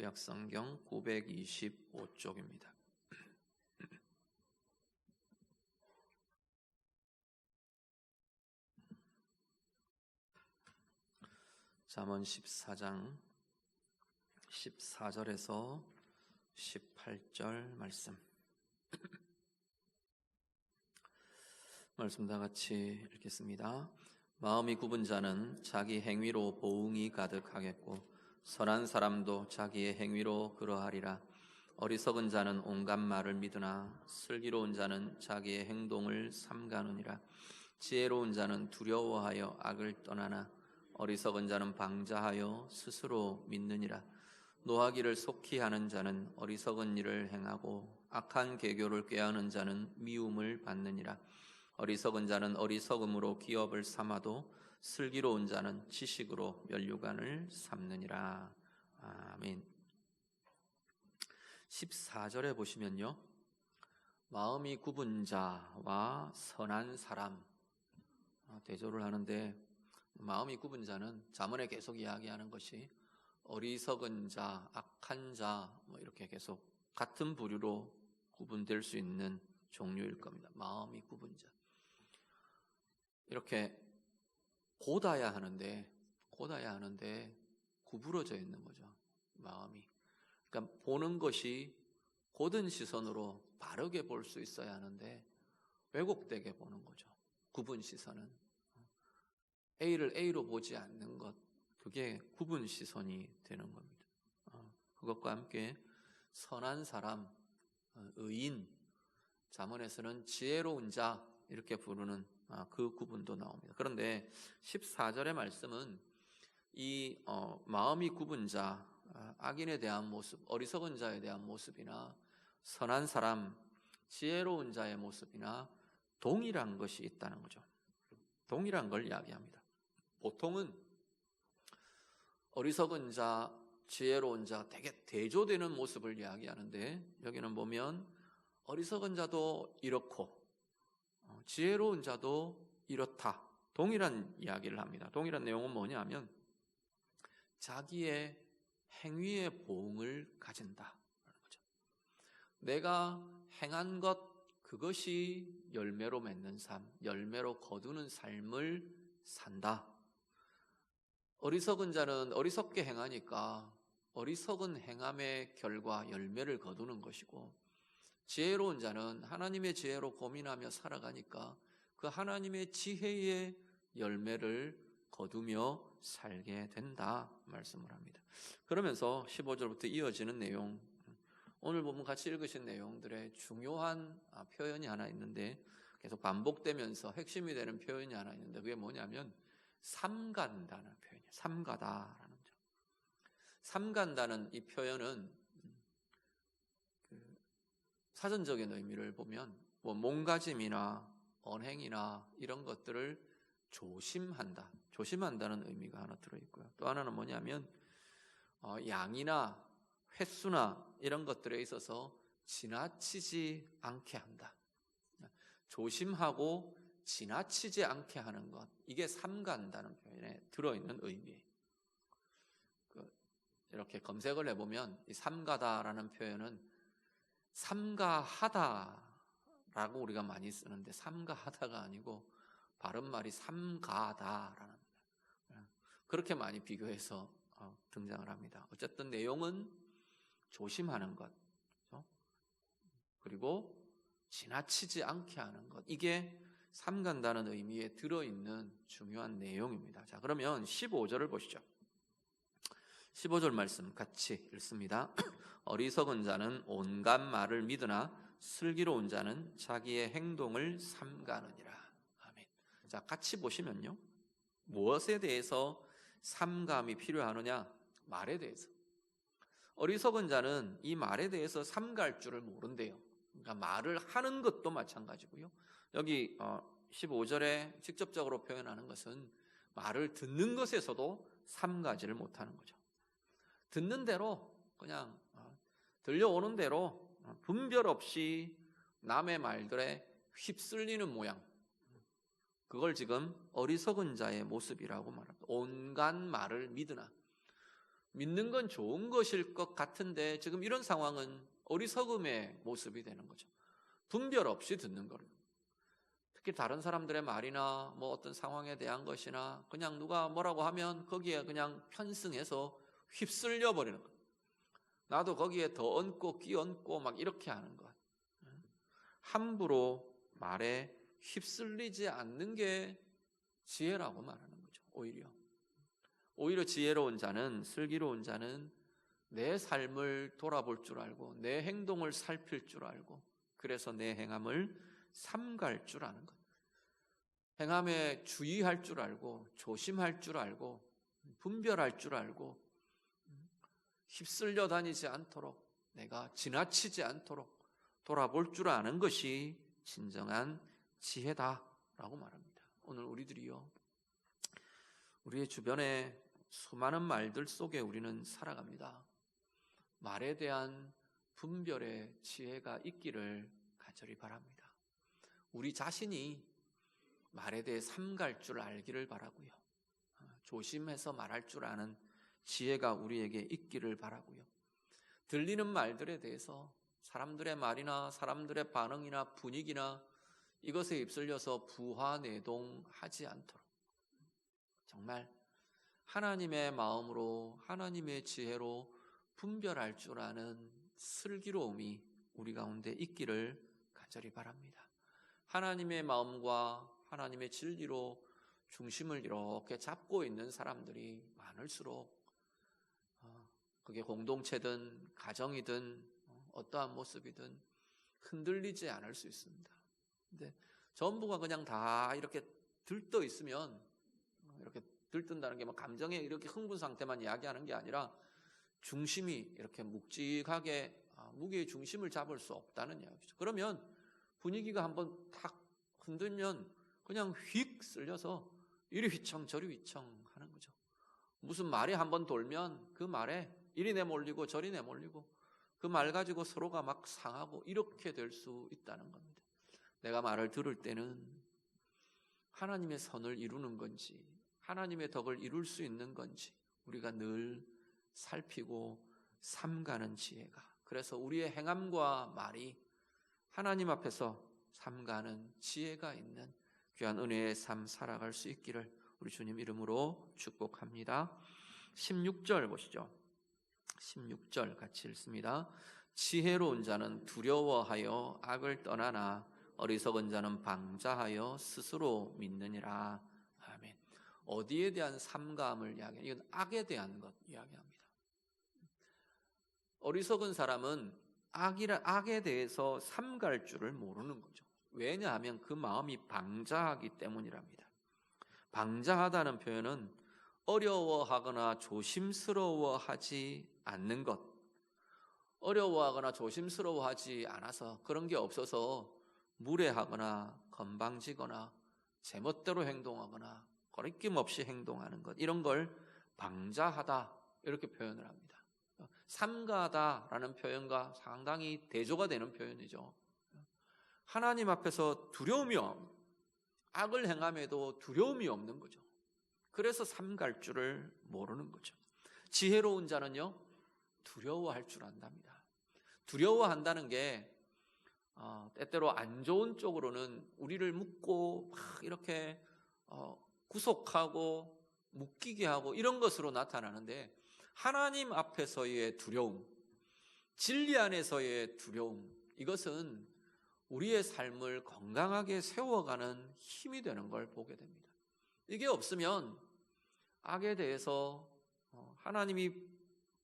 구약성경 925쪽입니다. 잠언 14장 14절에서 18절 말씀. 말씀 다 같이 읽겠습니다. 마음이 굽은 자는 자기 행위로 보응이 가득하겠고 선한 사람도 자기의 행위로 그러하리라. 어리석은 자는 온갖 말을 믿으나 슬기로운 자는 자기의 행동을 삼가느니라. 지혜로운 자는 두려워하여 악을 떠나나 어리석은 자는 방자하여 스스로 믿느니라. 노하기를 속히 하는 자는 어리석은 일을 행하고 악한 계교를 꾀하는 자는 미움을 받느니라. 어리석은 자는 어리석음으로 기업을 삼아도 슬기로운 자는 지식으로 면류관을 삼느니라. 아멘. 14절에 보시면요, 마음이 굽은 자와 선한 사람 대조를 하는데, 마음이 굽은 자는 잠언에 계속 이야기하는 것이 어리석은 자, 악한 자 이렇게 계속 같은 부류로 구분될 수 있는 종류일 겁니다. 마음이 굽은 자, 이렇게 곧아야 하는데 구부러져 있는 거죠. 마음이. 그러니까 보는 것이 곧은 시선으로 바르게 볼 수 있어야 하는데 왜곡되게 보는 거죠. 굽은 시선은 A를 A로 보지 않는 것, 그게 굽은 시선이 되는 겁니다. 그것과 함께 선한 사람, 의인, 잠언에서는 지혜로운 자 이렇게 부르는 그 구분도 나옵니다. 그런데 14절의 말씀은 이 마음이 굽은 자, 악인에 대한 모습, 어리석은 자에 대한 모습이나 선한 사람, 지혜로운 자의 모습이나 동일한 것이 있다는 거죠. 동일한 걸 이야기합니다. 보통은 어리석은 자, 지혜로운 자 되게 대조되는 모습을 이야기하는데, 여기는 보면 어리석은 자도 이렇고 지혜로운 자도 이렇다, 동일한 이야기를 합니다. 동일한 내용은 뭐냐면 자기의 행위의 보응을 가진다라는 거죠. 내가 행한 것, 그것이 열매로 맺는 삶, 열매로 거두는 삶을 산다. 어리석은 자는 어리석게 행하니까 어리석은 행함의 결과 열매를 거두는 것이고, 지혜로운 자는 하나님의 지혜로 고민하며 살아가니까 그 하나님의 지혜의 열매를 거두며 살게 된다 말씀을 합니다. 그러면서 15절부터 이어지는 내용, 오늘 보면 같이 읽으신 내용들의 중요한 표현이 하나 있는데, 계속 반복되면서 핵심이 되는 표현이 하나 있는데, 그게 뭐냐면 삼간다는 표현이에요. 삼가다라는 점. 삼간다는 이 표현은 사전적인 의미를 보면 몸가짐이나 언행이나 이런 것들을 조심한다는 의미가 하나 들어있고요. 또 하나는 뭐냐면 양이나 횟수나 이런 것들에 있어서 지나치지 않게 한다. 조심하고 지나치지 않게 하는 것, 이게 삼가한다는 표현에 들어있는 의미예요. 이렇게 검색을 해보면 이 삼가다라는 표현은 삼가하다라고 우리가 많이 쓰는데, 삼가하다가 아니고 바른말이 삼가다라는, 그렇게 많이 비교해서 등장을 합니다. 어쨌든 내용은 조심하는 것, 그리고 지나치지 않게 하는 것, 이게 삼간다는 의미에 들어있는 중요한 내용입니다. 자, 그러면 15절을 보시죠. 15절 말씀 같이 읽습니다. 어리석은 자는 온갖 말을 믿으나 슬기로운 자는 자기의 행동을 삼가느니라. 아멘. 자, 같이 보시면요, 무엇에 대해서 삼감이 필요하느냐? 말에 대해서. 어리석은 자는 이 말에 대해서 삼갈 줄을 모른대요. 그러니까 말을 하는 것도 마찬가지고요. 여기 15절에 직접적으로 표현하는 것은 말을 듣는 것에서도 삼가지를 못하는 거죠. 듣는 대로 그냥 들려오는 대로 분별 없이 남의 말들에 휩쓸리는 모양, 그걸 지금 어리석은 자의 모습이라고 말합니다. 온갖 말을 믿으나, 믿는 건 좋은 것일 것 같은데 지금 이런 상황은 어리석음의 모습이 되는 거죠. 분별 없이 듣는 거예요. 특히 다른 사람들의 말이나 뭐 어떤 상황에 대한 것이나 그냥 누가 뭐라고 하면 거기에 그냥 편승해서 휩쓸려 버리는 거예요. 나도 거기에 더 얹고 끼얹고 막 이렇게 하는 것. 함부로 말에 휩쓸리지 않는 게 지혜라고 말하는 거죠. 오히려 지혜로운 자는, 슬기로운 자는 내 삶을 돌아볼 줄 알고 내 행동을 살필 줄 알고 그래서 내 행함을 삼갈 줄 아는 것. 행함에 주의할 줄 알고 조심할 줄 알고 분별할 줄 알고 휩쓸려 다니지 않도록 내가 지나치지 않도록 돌아볼 줄 아는 것이 진정한 지혜다라고 말합니다. 오늘 우리들이요, 우리의 주변에 수많은 말들 속에 우리는 살아갑니다. 말에 대한 분별의 지혜가 있기를 간절히 바랍니다. 우리 자신이 말에 대해 삼갈 줄 알기를 바라고요. 조심해서 말할 줄 아는 지혜가 우리에게 있기를 바라고요. 들리는 말들에 대해서 사람들의 말이나 사람들의 반응이나 분위기나 이것에 휩쓸려서 부하내동하지 않도록 정말 하나님의 마음으로 하나님의 지혜로 분별할 줄 아는 슬기로움이 우리 가운데 있기를 간절히 바랍니다. 하나님의 마음과 하나님의 진리로 중심을 이렇게 잡고 있는 사람들이 많을수록 그게 공동체든 가정이든 어떠한 모습이든 흔들리지 않을 수 있습니다. 근데 전부가 그냥 다 이렇게 들떠 있으면, 이렇게 들뜬다는 게 뭐 감정에 이렇게 흥분 상태만 이야기하는 게 아니라 중심이 이렇게 묵직하게 무게의 중심을 잡을 수 없다는 이야기죠. 그러면 분위기가 한번 탁 흔들면 그냥 휙 쓸려서 이리 휘청 저리 휘청 하는 거죠. 무슨 말이 한번 돌면 그 말에 이리 내몰리고 저리 내몰리고 그 말 가지고 서로가 막 상하고 이렇게 될 수 있다는 겁니다. 내가 말을 들을 때는 하나님의 선을 이루는 건지 하나님의 덕을 이룰 수 있는 건지 우리가 늘 살피고 삼가는 지혜가, 그래서 우리의 행함과 말이 하나님 앞에서 삼가는 지혜가 있는 귀한 은혜의 삶 살아갈 수 있기를 우리 주님 이름으로 축복합니다. 16절 보시죠. 16절 같이 읽습니다. 지혜로운 자는 두려워하여 악을 떠나나 어리석은 자는 방자하여 스스로 믿느니라. 아멘. 어디에 대한 삼가함을 이야기해요? 이건 악에 대한 것 이야기합니다. 어리석은 사람은 악에 대해서 삼갈 줄을 모르는 거죠. 왜냐하면 그 마음이 방자하기 때문이랍니다. 방자하다는 표현은 어려워하거나 조심스러워하지 않는 것, 어려워하거나 조심스러워하지 않아서 그런 게 없어서 무례하거나 건방지거나 제멋대로 행동하거나 거리낌 없이 행동하는 것, 이런 걸 방자하다 이렇게 표현을 합니다. 삼가다라는 표현과 상당히 대조가 되는 표현이죠. 하나님 앞에서 두려움이 악을 행함에도 두려움이 없는 거죠. 그래서 삼갈 줄을 모르는 거죠. 지혜로운 자는요, 두려워할 줄 안답니다. 두려워한다는 게 때때로 안 좋은 쪽으로는 우리를 묶고 막 이렇게 구속하고 묶이게 하고 이런 것으로 나타나는데, 하나님 앞에서의 두려움, 진리 안에서의 두려움, 이것은 우리의 삶을 건강하게 세워가는 힘이 되는 걸 보게 됩니다. 이게 없으면 악에 대해서, 하나님이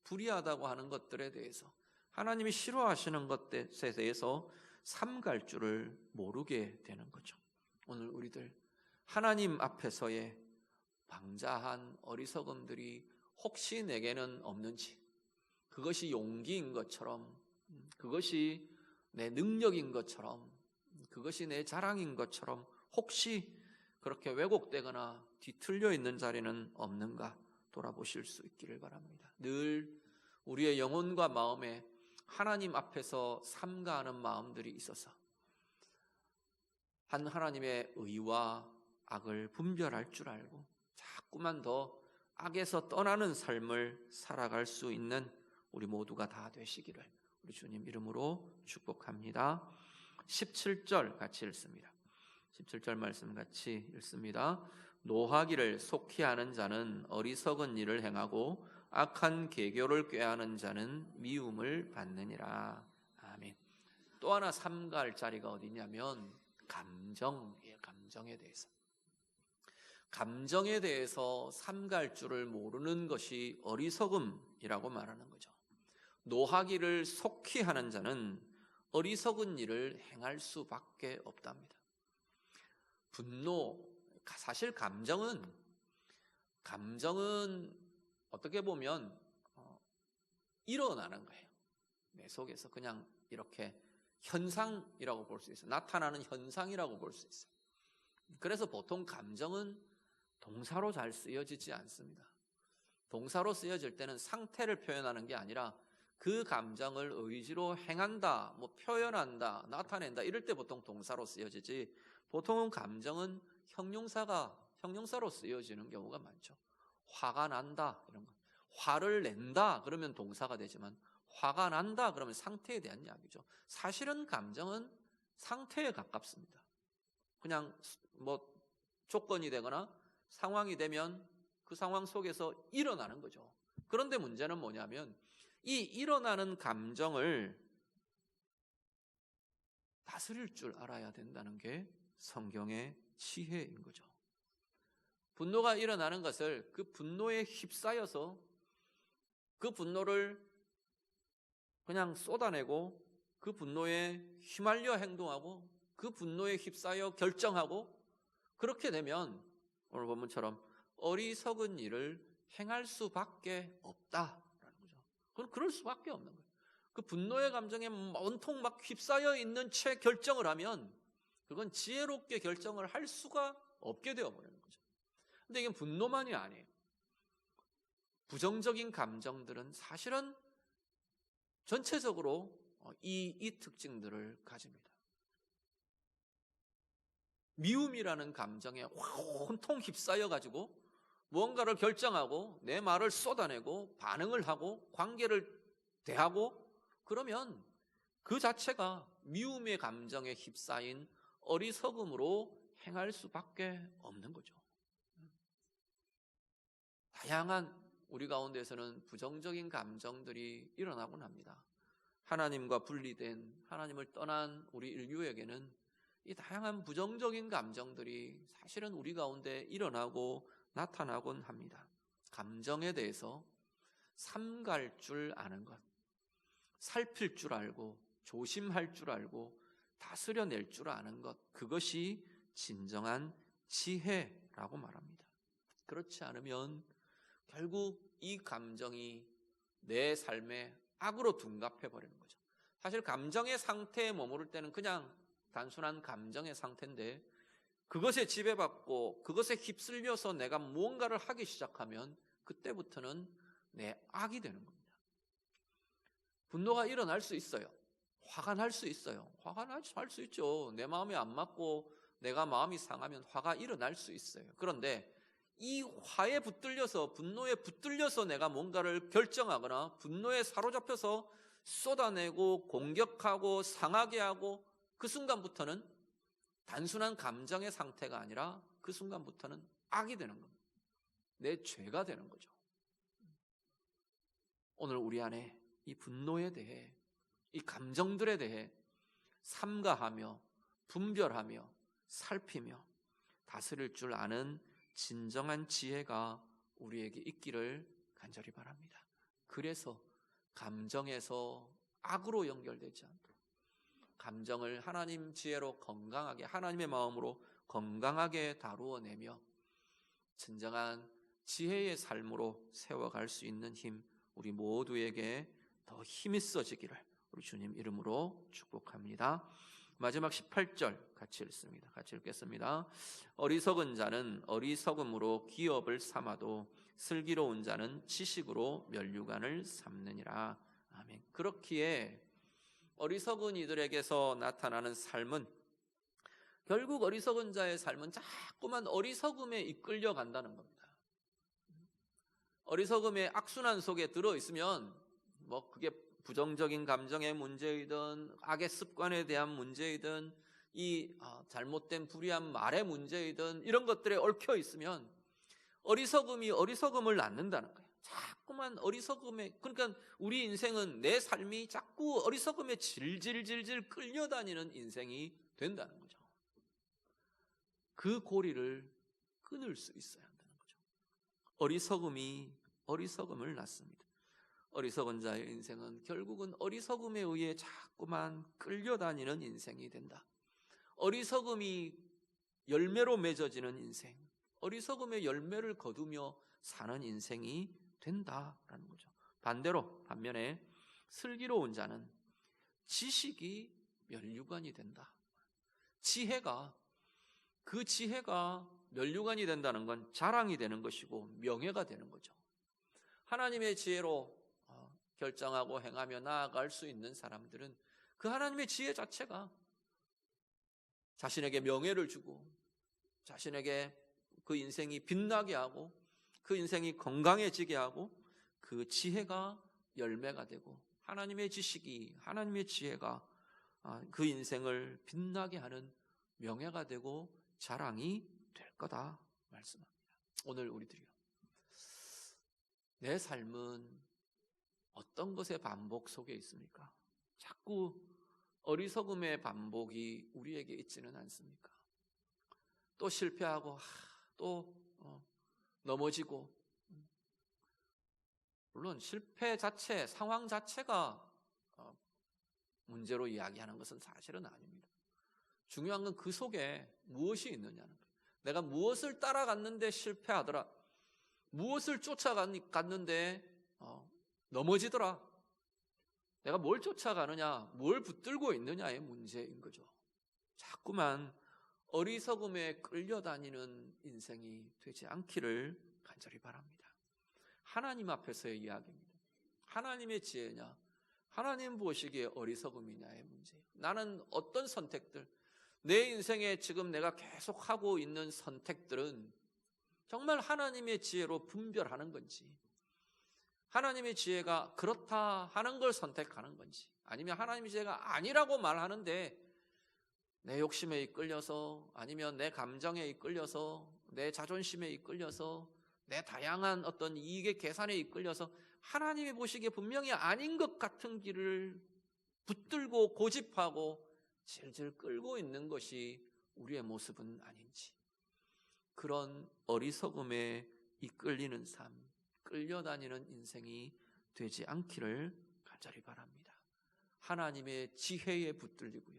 불의하다고 하는 것들에 대해서, 하나님이 싫어하시는 것에 대해서 삼갈 줄을 모르게 되는 거죠. 오늘 우리들 하나님 앞에서의 방자한 어리석음들이 혹시 내게는 없는지, 그것이 용기인 것처럼, 그것이 내 능력인 것처럼, 그것이 내 자랑인 것처럼 혹시 그렇게 왜곡되거나 뒤틀려 있는 자리는 없는가 돌아보실 수 있기를 바랍니다. 늘 우리의 영혼과 마음에 하나님 앞에서 삼가하는 마음들이 있어서 하나님의 의와 악을 분별할 줄 알고 자꾸만 더 악에서 떠나는 삶을 살아갈 수 있는 우리 모두가 다 되시기를 우리 주님 이름으로 축복합니다. 17절 같이 읽습니다. 17절 말씀 같이 읽습니다. 노하기를 속히 하는 자는 어리석은 일을 행하고 악한 계교를 꾀하는 자는 미움을 받느니라. 아멘. 또 하나 삼가할 자리가 어디냐면 감정이에요. 감정에 대해서 삼가할 줄을 모르는 것이 어리석음이라고 말하는 거죠. 노하기를 속히 하는 자는 어리석은 일을 행할 수밖에 없답니다. 분노, 사실 감정은 어떻게 보면 일어나는 거예요. 내 속에서 그냥 이렇게 현상이라고 볼 수 있어요. 나타나는 현상이라고 볼 수 있어요. 그래서 보통 감정은 동사로 잘 쓰여지지 않습니다. 동사로 쓰여질 때는 상태를 표현하는 게 아니라 그 감정을 의지로 행한다, 표현한다, 나타낸다 이럴 때 보통 동사로 쓰여지지, 보통은 감정은 형용사로 쓰여지는 경우가 많죠. 화가 난다 이런 거, 화를 낸다 그러면 동사가 되지만 화가 난다 그러면 상태에 대한 이야기죠. 사실은 감정은 상태에 가깝습니다. 그냥 조건이 되거나 상황이 되면 그 상황 속에서 일어나는 거죠. 그런데 문제는 뭐냐면 이 일어나는 감정을 다스릴 줄 알아야 된다는 게 성경의 지혜인 거죠. 분노가 일어나는 것을 그 분노에 휩싸여서 그 분노를 그냥 쏟아내고 그 분노에 휘말려 행동하고 그 분노에 휩싸여 결정하고, 그렇게 되면 오늘 본문처럼 어리석은 일을 행할 수밖에 없다라는 거죠. 그건 그럴 수밖에 없는 거예요. 그 분노의 감정에 온통 휩싸여 있는 채 결정을 하면 그건 지혜롭게 결정을 할 수가 없게 되어버리는 거죠. 근데 이게 분노만이 아니에요. 부정적인 감정들은 사실은 전체적으로 이 특징들을 가집니다. 미움이라는 감정에 온통 휩싸여가지고 무언가를 결정하고 내 말을 쏟아내고 반응을 하고 관계를 대하고, 그러면 그 자체가 미움의 감정에 휩싸인 어리석음으로 행할 수밖에 없는 거죠. 다양한 우리 가운데서는 부정적인 감정들이 일어나곤 합니다. 하나님과 분리된, 하나님을 떠난 우리 인류에게는 이 다양한 부정적인 감정들이 사실은 우리 가운데 일어나고 나타나곤 합니다. 감정에 대해서 삼갈 줄 아는 것, 살필 줄 알고 조심할 줄 알고 다스려낼 줄 아는 것, 그것이 진정한 지혜라고 말합니다. 그렇지 않으면 결국 이 감정이 내 삶에 악으로 둔갑해버리는 거죠. 사실 감정의 상태에 머무를 때는 그냥 단순한 감정의 상태인데, 그것에 지배받고 그것에 휩쓸려서 내가 무언가를 하기 시작하면 그때부터는 내 악이 되는 겁니다. 분노가 일어날 수 있어요. 화가 날 수 있어요. 화가 날 수 있죠. 내 마음이 안 맞고 내가 마음이 상하면 화가 일어날 수 있어요. 그런데 이 화에 붙들려서, 분노에 붙들려서 내가 뭔가를 결정하거나 분노에 사로잡혀서 쏟아내고 공격하고 상하게 하고, 그 순간부터는 단순한 감정의 상태가 아니라 그 순간부터는 악이 되는 겁니다. 내 죄가 되는 거죠. 오늘 우리 안에 이 분노에 대해, 이 감정들에 대해 삼가하며 분별하며 살피며 다스릴 줄 아는 진정한 지혜가 우리에게 있기를 간절히 바랍니다. 그래서 감정에서 악으로 연결되지 않도록 감정을 하나님 지혜로 건강하게, 하나님의 마음으로 건강하게 다루어내며 진정한 지혜의 삶으로 세워갈 수 있는 힘, 우리 모두에게 더 힘이 있어지기를 우리 주님 이름으로 축복합니다. 마지막 18절 같이 읽습니다. 같이 읽겠습니다. 어리석은 자는 어리석음으로 기업을 삼아도 슬기로운 자는 지식으로 면류관을 삼느니라. 아멘. 그렇기에 어리석은 이들에게서 나타나는 삶은, 결국 어리석은 자의 삶은 자꾸만 어리석음에 이끌려 간다는 겁니다. 어리석음의 악순환 속에 들어있으면 뭐 그게 부정적인 감정의 문제이든 악의 습관에 대한 문제이든 이 잘못된 불의한 말의 문제이든 이런 것들에 얽혀 있으면 어리석음이 어리석음을 낳는다는 거예요. 자꾸만 어리석음에, 그러니까 우리 인생은, 내 삶이 자꾸 어리석음에 질질질질 끌려다니는 인생이 된다는 거죠. 그 고리를 끊을 수 있어야 한다는 거죠. 어리석음이 어리석음을 낳습니다. 어리석은 자의 인생은 결국은 어리석음에 의해 자꾸만 끌려다니는 인생이 된다. 어리석음이 열매로 맺어지는 인생, 어리석음의 열매를 거두며 사는 인생이 된다라는 거죠. 반면에 슬기로운 자는 지식이 면류관이 된다. 그 지혜가 면류관이 된다는 건 자랑이 되는 것이고 명예가 되는 거죠. 하나님의 지혜로 결정하고 행하며 나아갈 수 있는 사람들은 그 하나님의 지혜 자체가 자신에게 명예를 주고 자신에게 그 인생이 빛나게 하고 그 인생이 건강해지게 하고 그 지혜가 열매가 되고 하나님의 지식이, 하나님의 지혜가 그 인생을 빛나게 하는 명예가 되고 자랑이 될 거다 말씀합니다. 오늘 우리들이요, 내 삶은 어떤 것의 반복 속에 있습니까? 자꾸 어리석음의 반복이 우리에게 있지는 않습니까? 또 실패하고 또 넘어지고, 물론 실패 자체, 상황 자체가 문제로 이야기하는 것은 사실은 아닙니다. 중요한 건 그 속에 무엇이 있느냐는 거예요. 내가 무엇을 따라갔는데 실패하더라, 무엇을 쫓아갔는데 넘어지더라, 내가 뭘 쫓아가느냐, 뭘 붙들고 있느냐의 문제인 거죠. 자꾸만 어리석음에 끌려다니는 인생이 되지 않기를 간절히 바랍니다. 하나님 앞에서의 이야기입니다. 하나님의 지혜냐, 하나님 보시기에 어리석음이냐의 문제예요. 나는 어떤 선택들, 내 인생에 지금 내가 계속 하고 있는 선택들은 정말 하나님의 지혜로 분별하는 건지, 하나님의 지혜가 그렇다 하는 걸 선택하는 건지, 아니면 하나님의 지혜가 아니라고 말하는데 내 욕심에 이끌려서, 아니면 내 감정에 이끌려서, 내 자존심에 이끌려서, 내 다양한 어떤 이익의 계산에 이끌려서 하나님이 보시기에 분명히 아닌 것 같은 길을 붙들고 고집하고 질질 끌고 있는 것이 우리의 모습은 아닌지, 그런 어리석음에 이끌리는 삶, 끌려다니는 인생이 되지 않기를 간절히 바랍니다. 하나님의 지혜에 붙들리고요,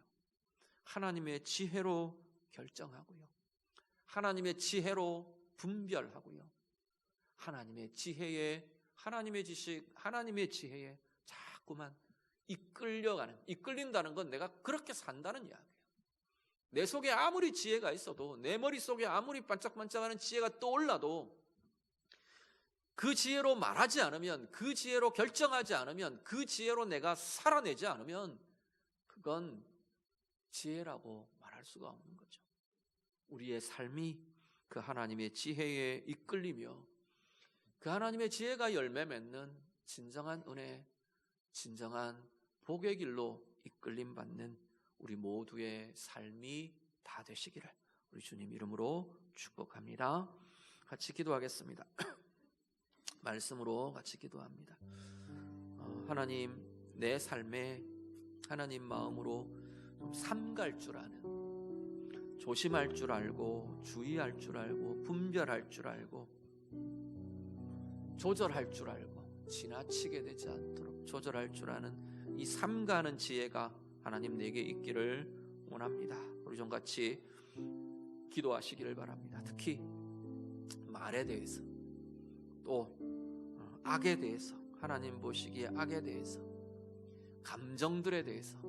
하나님의 지혜로 결정하고요, 하나님의 지혜로 분별하고요, 하나님의 지혜에, 하나님의 지식, 하나님의 지혜에 자꾸만 이끌린다는 건 내가 그렇게 산다는 이야기예요. 내 속에 아무리 지혜가 있어도, 내 머릿속에 아무리 반짝반짝하는 지혜가 떠올라도 그 지혜로 말하지 않으면, 그 지혜로 결정하지 않으면, 그 지혜로 내가 살아내지 않으면 그건 지혜라고 말할 수가 없는 거죠. 우리의 삶이 그 하나님의 지혜에 이끌리며 그 하나님의 지혜가 열매 맺는 진정한 은혜, 진정한 복의 길로 이끌림 받는 우리 모두의 삶이 다 되시기를 우리 주님 이름으로 축복합니다. 같이 기도하겠습니다. 말씀으로 같이 기도합니다. 하나님, 내 삶에 하나님 마음으로 좀 삼갈 줄 아는, 조심할 줄 알고, 주의할 줄 알고, 분별할 줄 알고, 조절할 줄 알고, 지나치게 되지 않도록 조절할 줄 아는 이 삼가는 지혜가 하나님 내게 있기를 원합니다. 우리 좀 같이 기도하시기를 바랍니다. 특히 말에 대해서, 또 악에 대해서, 하나님 보시기에 악에 대해서, 감정들에 대해서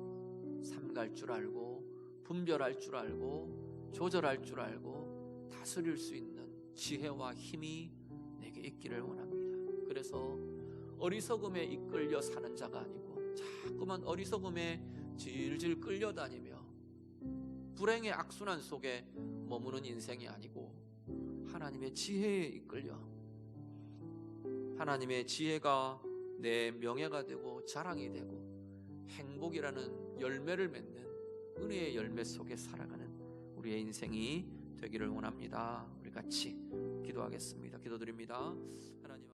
삼갈 줄 알고, 분별할 줄 알고, 조절할 줄 알고, 다스릴 수 있는 지혜와 힘이 내게 있기를 원합니다. 그래서 어리석음에 이끌려 사는 자가 아니고 자꾸만 어리석음에 질질 끌려다니며 불행의 악순환 속에 머무는 인생이 아니고 하나님의 지혜에 이끌려 하나님의 지혜가 내 명예가 되고 자랑이 되고 행복이라는 열매를 맺는 은혜의 열매 속에 살아가는 우리의 인생이 되기를 원합니다. 우리 같이 기도하겠습니다. 기도드립니다. 하나님.